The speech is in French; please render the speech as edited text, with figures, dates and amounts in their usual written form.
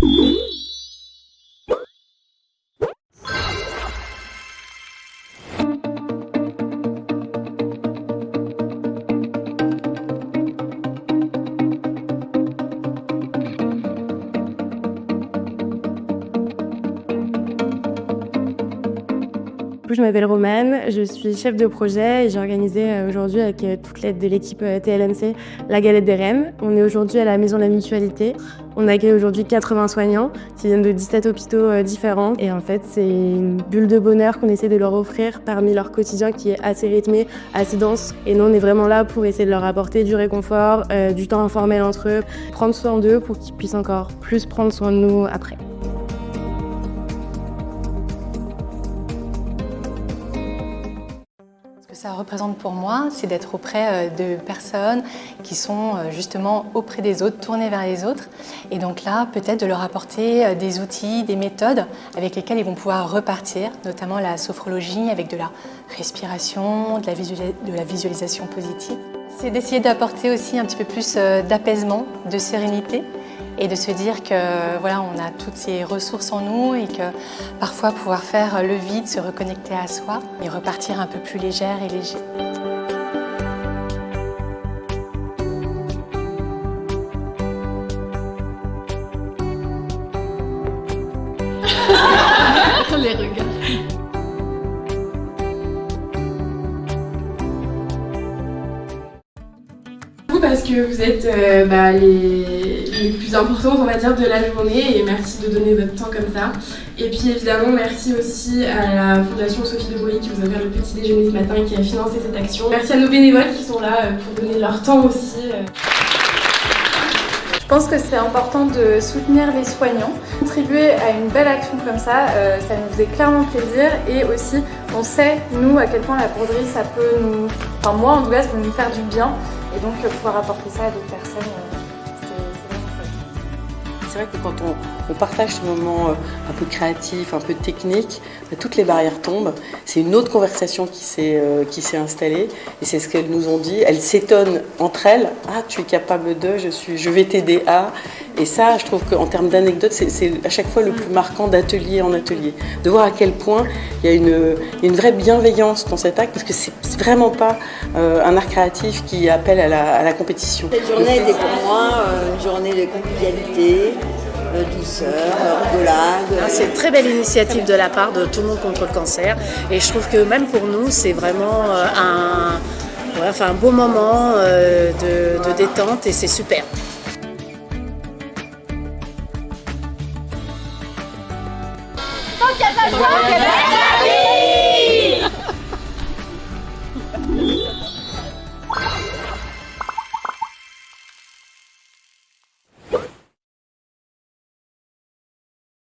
Je m'appelle Romane, je suis chef de projet et j'ai organisé aujourd'hui avec toute l'aide de l'équipe TLMC la Galette des Reines. On est aujourd'hui à la Maison de la Mutualité. On accueille aujourd'hui 80 soignants qui viennent de 17 hôpitaux différents. Et en fait, c'est une bulle de bonheur qu'on essaie de leur offrir parmi leur quotidien qui est assez rythmé, assez dense. Et nous, on est vraiment là pour essayer de leur apporter du réconfort, du temps informel entre eux, prendre soin d'eux pour qu'ils puissent encore plus prendre soin de nous après. Ce que ça représente pour moi, c'est d'être auprès de personnes qui sont justement auprès des autres, tournées vers les autres. Et donc là, peut-être de leur apporter des outils, des méthodes avec lesquelles ils vont pouvoir repartir, notamment la sophrologie avec de la respiration, de la visualisation positive. C'est d'essayer d'apporter aussi un petit peu plus d'apaisement, de sérénité. Et de se dire que voilà, on a toutes ces ressources en nous et que parfois pouvoir faire le vide, se reconnecter à soi et repartir un peu plus légère et léger. Les regards. Parce que vous êtes les plus importantes, on va dire, de la journée, et merci de donner votre temps comme ça. Et puis évidemment, merci aussi à la Fondation Sophie de Bruy qui vous a offert le petit déjeuner ce matin et qui a financé cette action. Merci à nos bénévoles qui sont là pour donner leur temps aussi. Je pense que c'est important de soutenir les soignants. Contribuer à une belle action comme ça nous faisait clairement plaisir, et aussi on sait, nous, à quel point la broderie, ça peut nous... Enfin moi en tout cas, ça peut nous faire du bien, et donc pouvoir apporter ça à d'autres personnes, c'est vraiment chouette. C'est vrai que quand on partage ce moment un peu créatif, un peu technique, toutes les barrières tombent. C'est une autre conversation qui s'est installée, et c'est ce qu'elles nous ont dit. Elles s'étonnent entre elles. Ah, tu es capable de, je vais t'aider à. Et ça, je trouve qu'en termes d'anecdotes, c'est à chaque fois le plus marquant d'atelier en atelier. De voir à quel point il y a une vraie bienveillance dans cet acte, parce que c'est vraiment pas un art créatif qui appelle à la compétition. Cette journée était pour moi une journée de convivialité, douceur, rigolade. C'est une très belle initiative de la part de Tout le monde contre le cancer, et je trouve que même pour nous, c'est vraiment un beau moment de détente, et c'est super. Tant qu'il n'y a pas de